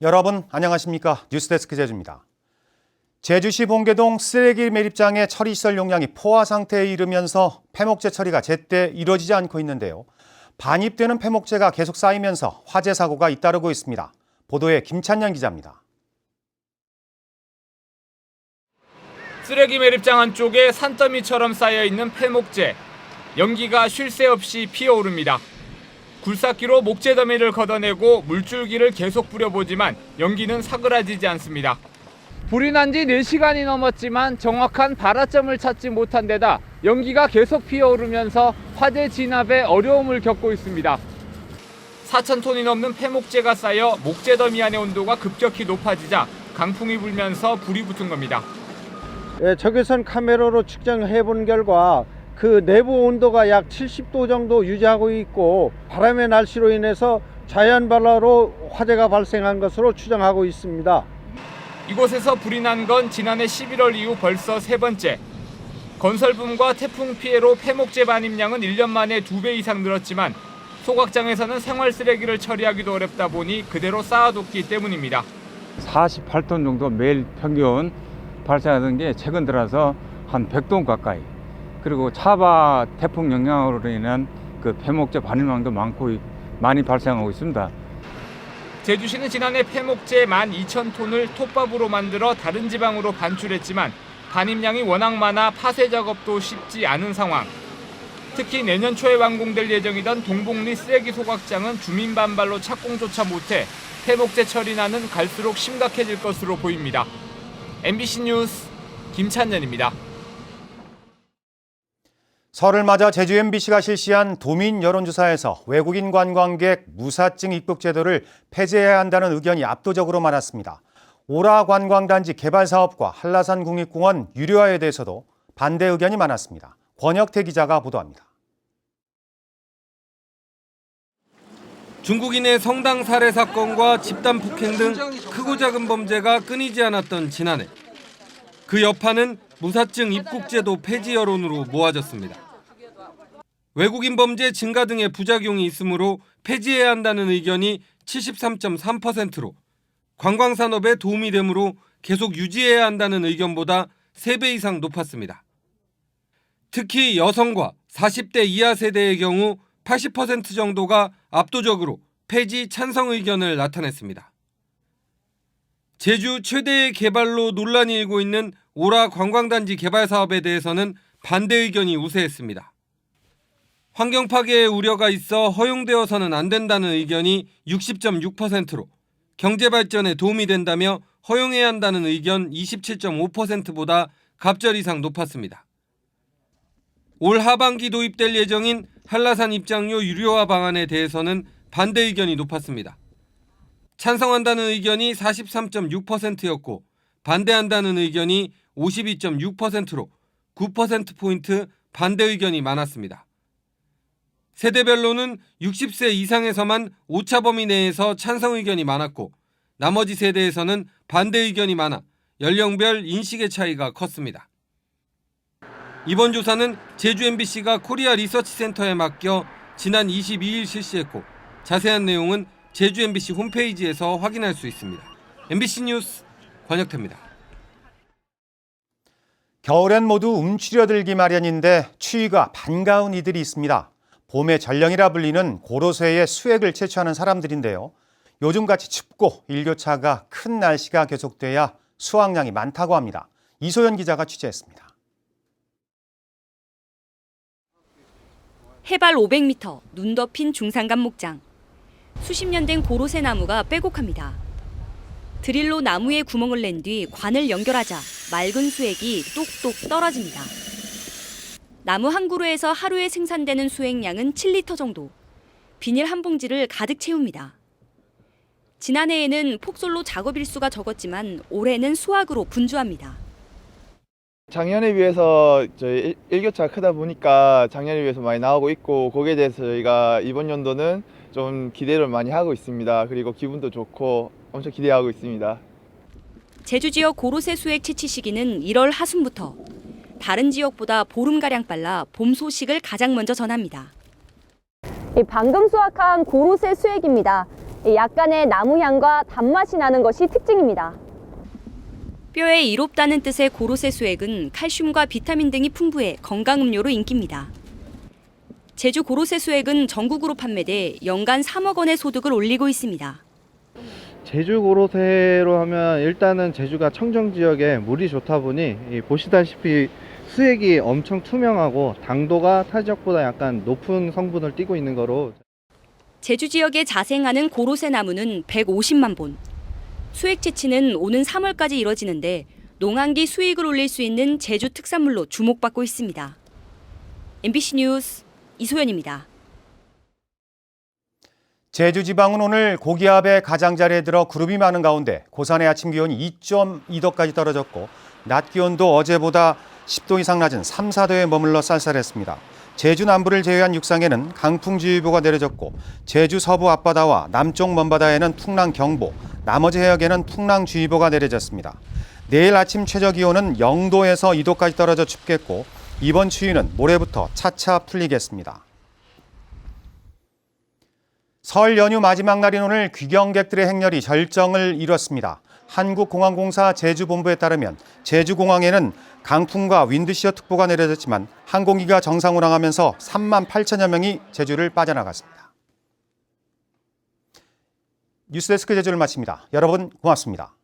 여러분 안녕하십니까? 뉴스데스크 제주입니다. 제주시 봉계동 쓰레기 매립장의 처리시설 용량이 포화 상태에 이르면서 폐목재 처리가 제때 이루어지지 않고 있는데요. 반입되는 폐목재가 계속 쌓이면서 화재 사고가 잇따르고 있습니다. 보도에 김찬년 기자입니다. 쓰레기 매립장 안쪽에 산더미처럼 쌓여있는 폐목재. 연기가 쉴 새 없이 피어오릅니다. 굴삭기로 목재 더미를 걷어내고 물줄기를 계속 뿌려보지만 연기는 사그라지지 않습니다. 불이 난 지 4시간이 넘었지만 정확한 발화점을 찾지 못한 데다 연기가 계속 피어오르면서 화재 진압에 어려움을 겪고 있습니다. 4,000톤이 넘는 폐목재가 쌓여 목재 더미 안의 온도가 급격히 높아지자 강풍이 불면서 불이 붙은 겁니다. 적외선 카메라로 측정해 본 결과 그 내부 온도가 약 70도 정도 유지하고 있고 바람의 날씨로 인해서 자연 발화로 화재가 발생한 것으로 추정하고 있습니다. 이곳에서 불이 난 건 지난해 11월 이후 벌써 세 번째. 건설붐과 태풍 피해로 폐목재 반입량은 1년 만에 2배 이상 늘었지만 소각장에서는 생활 쓰레기를 처리하기도 어렵다 보니 그대로 쌓아뒀기 때문입니다. 48톤 정도 매일 평균 발생하던 게 최근 들어서 한 100톤 가까이. 그리고 차바 태풍 영향으로 인한 그 폐목재 반입량도 많이 발생하고 있습니다. 제주시는 지난해 폐목재 12,000톤을 톱밥으로 만들어 다른 지방으로 반출했지만 반입량이 워낙 많아 파쇄 작업도 쉽지 않은 상황. 특히 내년 초에 완공될 예정이던 동복리 쓰레기 소각장은 주민 반발로 착공조차 못해 폐목재 처리난은 갈수록 심각해질 것으로 보입니다. MBC 뉴스 김찬년입니다. 설을 맞아 제주 MBC가 실시한 도민 여론조사에서 외국인 관광객 무사증 입국 제도를 폐지해야 한다는 의견이 압도적으로 많았습니다. 오라 관광단지 개발 사업과 한라산 국립공원 유료화에 대해서도 반대 의견이 많았습니다. 권혁태 기자가 보도합니다. 중국인의 성당 살해 사건과 집단 폭행 등 크고 작은 범죄가 끊이지 않았던 지난해. 그 여파는 무사증 입국제도 폐지 여론으로 모아졌습니다. 외국인 범죄 증가 등의 부작용이 있으므로 폐지해야 한다는 의견이 73.3%로 관광산업에 도움이 되므로 계속 유지해야 한다는 의견보다 3배 이상 높았습니다. 특히 여성과 40대 이하 세대의 경우 80% 정도가 압도적으로 폐지 찬성 의견을 나타냈습니다. 제주 최대의 개발로 논란이 일고 있는 오라 관광단지 개발 사업에 대해서는 반대 의견이 우세했습니다. 환경 파괴의 우려가 있어 허용되어서는 안 된다는 의견이 60.6%로 경제 발전에 도움이 된다며 허용해야 한다는 의견 27.5%보다 갑절 이상 높았습니다. 올 하반기 도입될 예정인 한라산 입장료 유료화 방안에 대해서는 반대 의견이 높았습니다. 찬성한다는 의견이 43.6%였고 반대한다는 의견이 52.6%로 9%포인트 반대 의견이 많았습니다. 세대별로는 60세 이상에서만 오차 범위 내에서 찬성 의견이 많았고 나머지 세대에서는 반대 의견이 많아 연령별 인식의 차이가 컸습니다. 이번 조사는 제주 MBC가 코리아 리서치 센터에 맡겨 지난 22일 실시했고 자세한 내용은 제주 MBC 홈페이지에서 확인할 수 있습니다. MBC 뉴스 권혁태입니다. 겨울엔 모두 움츠려들기 마련인데 추위가 반가운 이들이 있습니다. 봄의 전령이라 불리는 고로쇠의 수액을 채취하는 사람들인데요. 요즘같이 춥고 일교차가 큰 날씨가 계속돼야 수확량이 많다고 합니다. 이소연 기자가 취재했습니다. 해발 500m, 눈 덮인 중산간 목장. 수십 년 된 고로쇠 나무가 빼곡합니다. 드릴로 나무에 구멍을 낸 뒤 관을 연결하자 맑은 수액이 똑똑 떨어집니다. 나무 한 그루에서 하루에 생산되는 수액량은 7리터 정도. 비닐 한 봉지를 가득 채웁니다. 지난해에는 폭설로 작업 일수가 적었지만 올해는 수확으로 분주합니다. 작년에 비해서 저희 일교차가 크다 보니까 작년에 비해서 많이 나오고 있고 거기에 대해서 저희가 이번 연도는 좀 기대를 많이 하고 있습니다. 그리고 기분도 좋고 엄청 기대하고 있습니다. 제주 지역 고로쇠 수액 채취 시기는 1월 하순부터. 다른 지역보다 보름가량 빨라 봄 소식을 가장 먼저 전합니다. 방금 수확한 고로쇠 수액입니다. 약간의 나무 향과 단맛이 나는 것이 특징입니다. 뼈에 이롭다는 뜻의 고로쇠 수액은 칼슘과 비타민 등이 풍부해 건강음료로 인기입니다. 제주 고로쇠 수액은 전국으로 판매돼 연간 3억 원의 소득을 올리고 있습니다. 제주 고로쇠로 하면 일단은 제주가 청정 지역에 물이 좋다 보니 보시다시피 수액이 엄청 투명하고 당도가 타 지역보다 약간 높은 성분을 띠고 있는 거로. 제주 지역에 자생하는 고로쇠 나무는 150만 본. 수액 채취는 오는 3월까지 이뤄지는데 농한기 수익을 올릴 수 있는 제주 특산물로 주목받고 있습니다. MBC 뉴스 이소연입니다. 제주지방은 오늘 고기압의 가장자리에 들어 구름이 많은 가운데 고산의 아침 기온이 2.2도까지 떨어졌고 낮 기온도 어제보다 10도 이상 낮은 3, 4도에 머물러 쌀쌀했습니다. 제주 남부를 제외한 육상에는 강풍주의보가 내려졌고 제주 서부 앞바다와 남쪽 먼바다에는 풍랑경보, 나머지 해역에는 풍랑주의보가 내려졌습니다. 내일 아침 최저 기온은 0도에서 2도까지 떨어져 춥겠고 이번 추위는 모레부터 차차 풀리겠습니다. 설 연휴 마지막 날인 오늘 귀경객들의 행렬이 절정을 이뤘습니다. 한국공항공사 제주본부에 따르면 제주공항에는 강풍과 윈드시어 특보가 내려졌지만 항공기가 정상 운항하면서 3만 8천여 명이 제주를 빠져나갔습니다. 뉴스데스크 제주를 마칩니다. 여러분 고맙습니다.